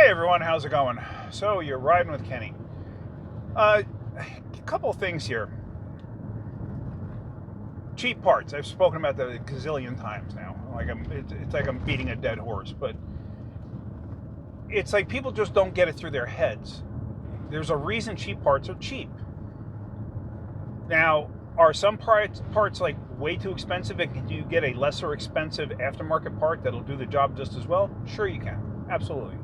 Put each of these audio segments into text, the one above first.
Hey everyone, how's it going? So you're riding with Kenny. A couple of things here. Cheap parts. I've spoken about that a gazillion times now. It's like I'm beating a dead horse, but it's like people just don't get it through their heads. There's a reason cheap parts are cheap. Now, are some parts like way too expensive, and can you get a lesser expensive aftermarket part that'll do the job just as well? Sure, you can. Absolutely.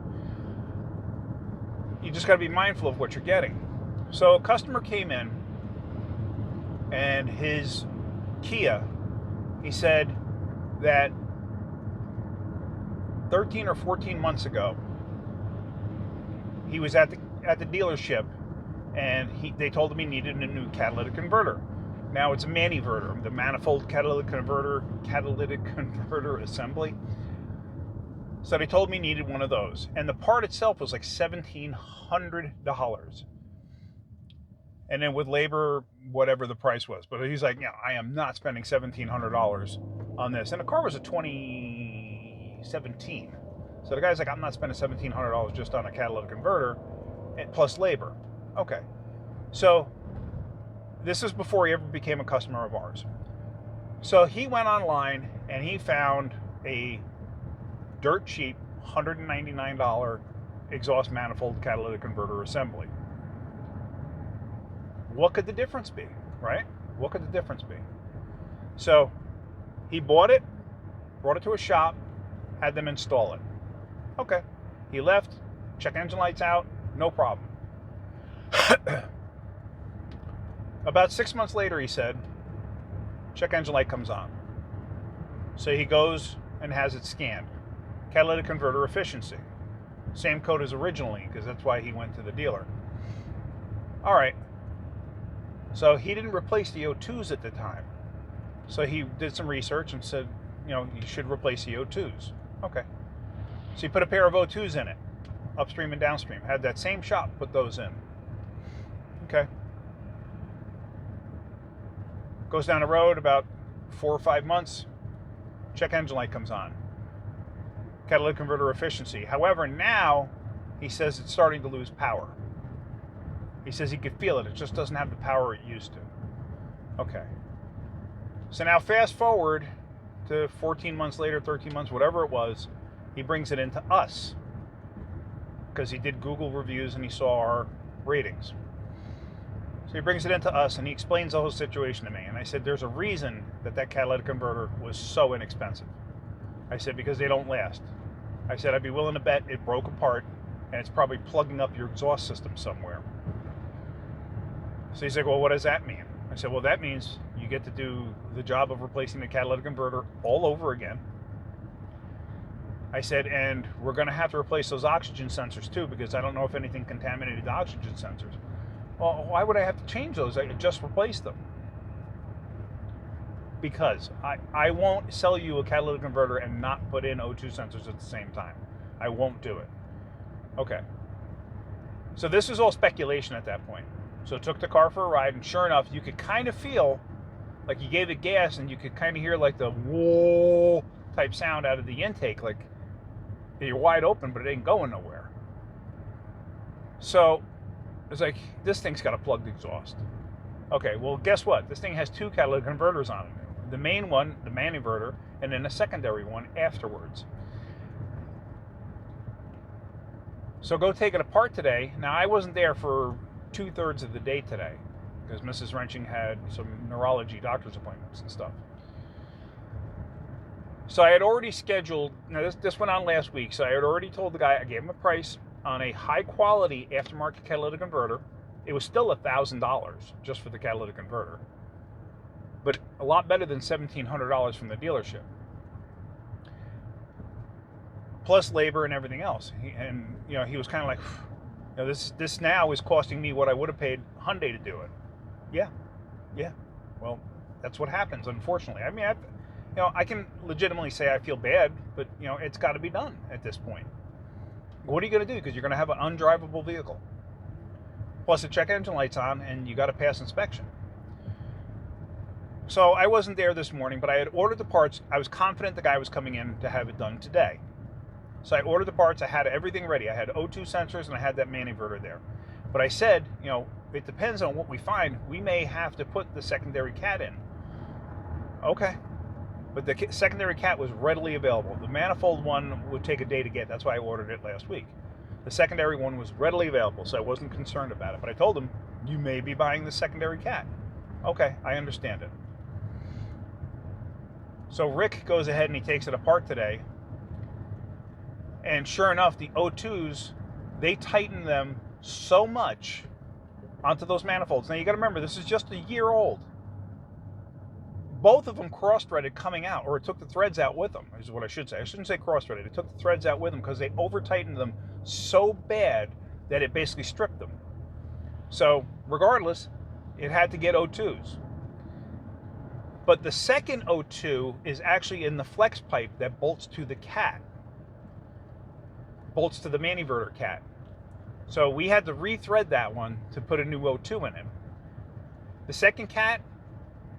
You just got to be mindful of what you're getting. So a customer came in, and his Kia, he said that 13 or 14 months ago, he was at the dealership, and they told him he needed a new catalytic converter. Now it's a maniverter, the manifold catalytic converter assembly. So they told me he needed one of those, and the part itself was like $1,700. And then with labor, whatever the price was. But he's like, I am not spending $1,700 on this. And the car was a 2017. So the guy's like, I'm not spending $1,700 just on a catalytic converter plus labor. Okay. So this is before he ever became a customer of ours. So he went online and he found a dirt cheap $199 exhaust manifold catalytic converter assembly. What could the difference be, right? What could the difference be? So he bought it, brought it to a shop, had them install it. Okay. He left, check engine lights out, no problem. About 6 months later, he said, check engine light comes on. So he goes and has it scanned. Catalytic converter efficiency. Same code as originally, because that's why he went to the dealer. All right. So he didn't replace the O2s at the time. So he did some research and said, you should replace the O2s. Okay. So he put a pair of O2s in it, upstream and downstream. Had that same shop put those in. Okay. Goes down the road about 4 or 5 months. Check engine light comes on. Catalytic converter efficiency. However, now he says it's starting to lose power. He says he could feel it. It just doesn't have the power it used to. Okay. So now fast forward to 14 months later, 13 months, whatever it was, he brings it into us because he did Google reviews and he saw our ratings. So he brings it into us and he explains the whole situation to me. And I said, there's a reason that catalytic converter was so inexpensive. I said, because they don't last. I said, I'd be willing to bet it broke apart and it's probably plugging up your exhaust system somewhere. So he's like, well, what does that mean? I said, well, that means you get to do the job of replacing the catalytic converter all over again. I said, and we're going to have to replace those oxygen sensors too, because I don't know if anything contaminated the oxygen sensors. Well, why would I have to change those? I could just replace them. Because I won't sell you a catalytic converter and not put in O2 sensors at the same time. I won't do it. Okay. So this is all speculation at that point. So I took the car for a ride, and sure enough, you could kind of feel like you gave it gas, and you could kind of hear like the whoa type sound out of the intake, like you're wide open, but it ain't going nowhere. So it's like, this thing's got a plugged exhaust. Okay, well, guess what? This thing has 2 catalytic converters on it. The main one, the man inverter, and then a secondary one afterwards. So go take it apart today. Now, I wasn't there for 2/3 of the day today because Mrs. Wrenching had some neurology doctor's appointments and stuff. So I had already scheduled, now this went on last week, so I had already told the guy, I gave him a price on a high quality aftermarket catalytic converter. It was still $1,000 just for the catalytic converter, but a lot better than $1,700 from the dealership, plus labor and everything else. He was kind of like, this now is costing me what I would have paid Hyundai to do it. Yeah. Well, that's what happens, unfortunately. I mean, I can legitimately say I feel bad, but it's got to be done at this point. What are you going to do? Because you're going to have an undrivable vehicle. Plus the check engine light's on, and you got to pass inspection. So I wasn't there this morning, but I had ordered the parts. I was confident the guy was coming in to have it done today. So I ordered the parts. I had everything ready. I had O2 sensors and I had that man inverter there. But I said, it depends on what we find. We may have to put the secondary cat in. Okay. But the secondary cat was readily available. The manifold one would take a day to get. That's why I ordered it last week. The secondary one was readily available, so I wasn't concerned about it. But I told him, you may be buying the secondary cat. Okay, I understand it. So Rick goes ahead and he takes it apart today. And sure enough, the O2s, they tighten them so much onto those manifolds. Now you got to remember, this is just a year old. Both of them cross-threaded coming out, or it took the threads out with them, is what I should say. I shouldn't say cross-threaded. It took the threads out with them because they over-tightened them so bad that it basically stripped them. So regardless, it had to get O2s. But the second O2 is actually in the flex pipe that bolts to the cat. Bolts to the man inverter cat. So we had to rethread that one to put a new O2 in it. The second cat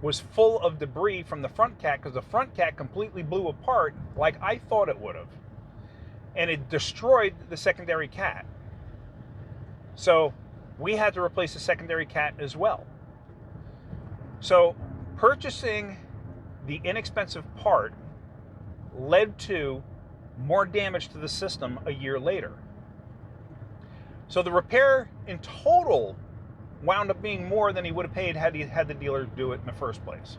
was full of debris from the front cat because the front cat completely blew apart like I thought it would have. And it destroyed the secondary cat. So we had to replace the secondary cat as well. So purchasing the inexpensive part led to more damage to the system a year later. So the repair in total wound up being more than he would have paid had he had the dealer do it in the first place.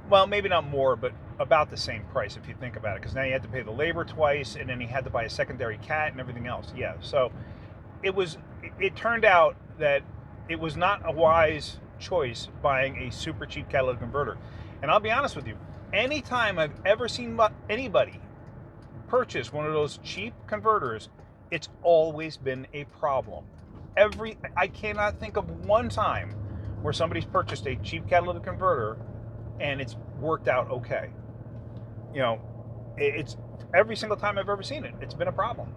Well, maybe not more, but about the same price if you think about it, because now you had to pay the labor twice, and then he had to buy a secondary cat and everything else. Yeah, so it turned out that it was not a wise choice buying a super cheap catalytic converter. And I'll be honest with you, anytime I've ever seen anybody purchase one of those cheap converters, it's always been a problem. I cannot think of one time where somebody's purchased a cheap catalytic converter and it's worked out okay. It's every single time I've ever seen it, it's been a problem.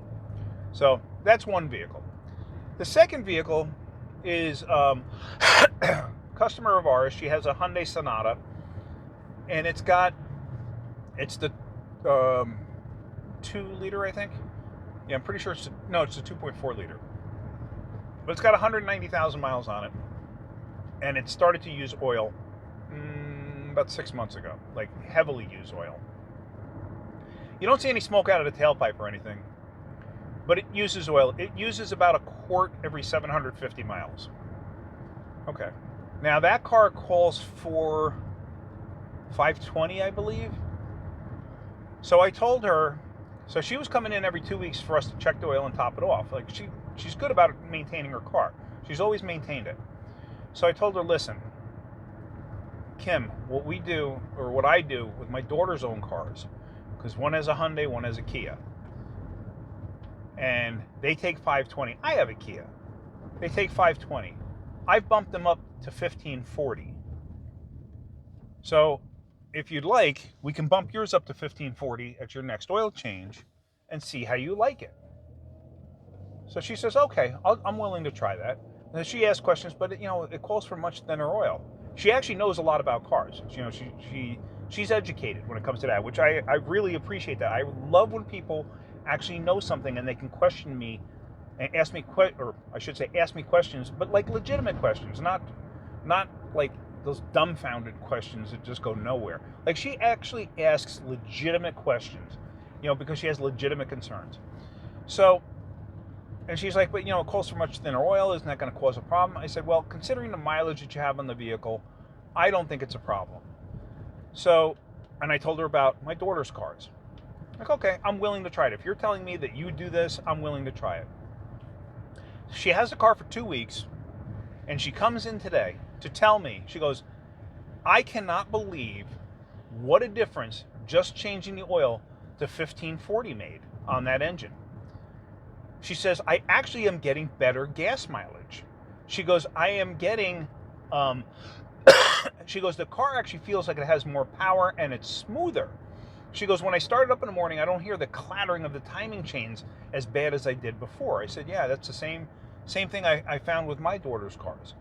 So that's one vehicle. The second vehicle is a customer of ours. She has a Hyundai Sonata, and it's the 2-liter, I think. Yeah, I'm pretty sure it's a 2.4 liter. But it's got 190,000 miles on it, and it started to use oil about 6 months ago, like heavily use oil. You don't see any smoke out of the tailpipe or anything, but it uses oil. It uses about a quart every 750 miles. Okay. Now that car calls for 520, I believe. So I told her, so she was coming in every 2 weeks for us to check the oil and top it off. Like she's good about maintaining her car. She's always maintained it. So I told her, listen, Kim, what I do with my daughter's own cars, because one has a Hyundai, one has a Kia, and they take 520. I have a Kia. They take 520. I've bumped them up to 1540. So if you'd like, we can bump yours up to 1540 at your next oil change and see how you like it. So she says, okay, I'm willing to try that. And she asks questions, but it calls for much thinner oil. She actually knows a lot about cars. She's educated when it comes to that, which I really appreciate that. I love when people actually know something and they can question me and ask me questions, but like legitimate questions, not like those dumbfounded questions that just go nowhere. Like she actually asks legitimate questions, because she has legitimate concerns. So, and she's like, but it calls for much thinner oil. Isn't that going to cause a problem? I said, well, considering the mileage that you have on the vehicle, I don't think it's a problem. So, and I told her about my daughter's cars. Like, okay, I'm willing to try it. If you're telling me that you do this, I'm willing to try it. She has the car for 2 weeks, and she comes in today to tell me, she goes, I cannot believe what a difference just changing the oil to 1540 made on that engine. She says, I actually am getting better gas mileage. She goes, I am getting, she goes, the car actually feels like it has more power and it's smoother. She goes, when I start it up in the morning, I don't hear the clattering of the timing chains as bad as I did before. I said, yeah, that's the same thing I found with my daughter's cars.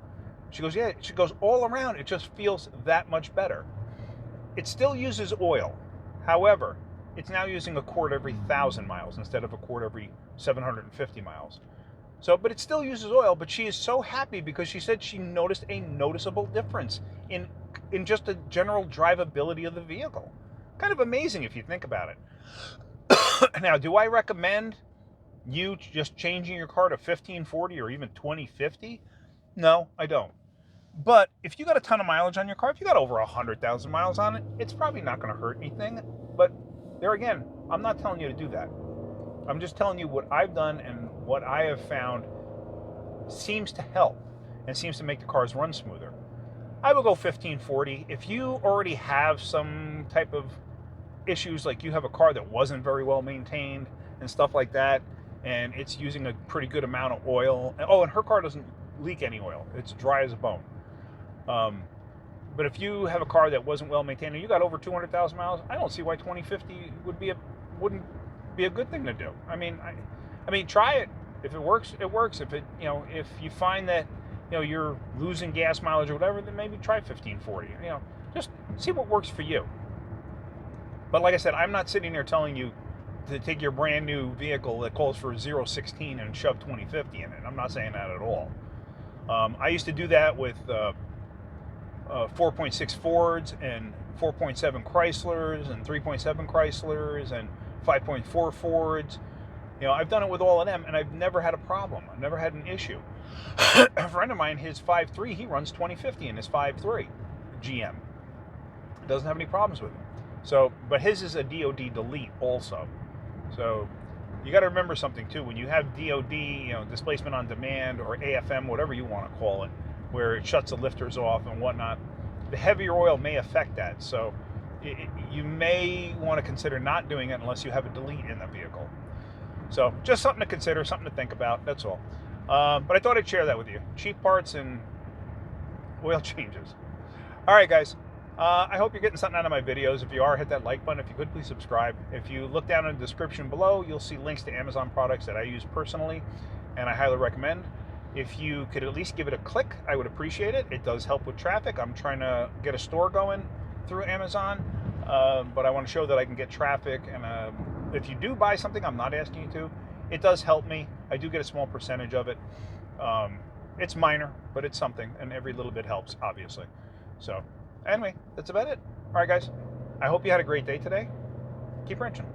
She goes, yeah. She goes, all around, it just feels that much better. It still uses oil. However, it's now using a quart every 1,000 miles instead of a quart every 750 miles. So, but it still uses oil, but she is so happy because she said she noticed a noticeable difference in just the general drivability of the vehicle. Kind of amazing if you think about it. Now, do I recommend you just changing your car to 1540 or even 2050? No, I don't. But if you got a ton of mileage on your car, if you got over 100,000 miles on it, it's probably not going to hurt anything. But there again, I'm not telling you to do that. I'm just telling you what I've done and what I have found seems to help and seems to make the cars run smoother. I will go 1540. If you already have some type of issues, like you have a car that wasn't very well maintained and stuff like that, and it's using a pretty good amount of oil. Oh, and her car doesn't leak any oil. It's dry as a bone. But if you have a car that wasn't well maintained and you got over 200,000 miles, I don't see why 2050 wouldn't be a good thing to do. I mean, try it. If it works, it works. If if you find that, you're losing gas mileage or whatever, then maybe try 1540. Just see what works for you. But like I said, I'm not sitting there telling you to take your brand new vehicle that calls for 016 and shove 2050 in it. I'm not saying that at all. I used to do that with 4.6 Fords and 4.7 Chryslers and 3.7 Chryslers and 5.4 Fords. I've done it with all of them, and I've never had a problem. I've never had an issue. A friend of mine, his 5.3, he runs 2050 in his 5.3 GM. Doesn't have any problems with it. So, but his is a DOD delete also. So you got to remember something too. When you have DOD, displacement on demand, or AFM, whatever you want to call it, where it shuts the lifters off and whatnot, the heavier oil may affect that. So you may want to consider not doing it unless you have a delete in the vehicle. So just something to consider, something to think about, that's all. But I thought I'd share that with you. Cheap parts and oil changes. All right, guys. I hope you're getting something out of my videos. If you are, hit that like button. If you could, please subscribe. If you look down in the description below, you'll see links to Amazon products that I use personally, and I highly recommend. If you could at least give it a click, I would appreciate it. It does help with traffic. I'm trying to get a store going through Amazon, but I want to show that I can get traffic. And if you do buy something, I'm not asking you to, it does help me. I do get a small percentage of it. It's minor, but it's something, and every little bit helps, obviously. So anyway, that's about it. All right, guys. I hope you had a great day today. Keep wrenching.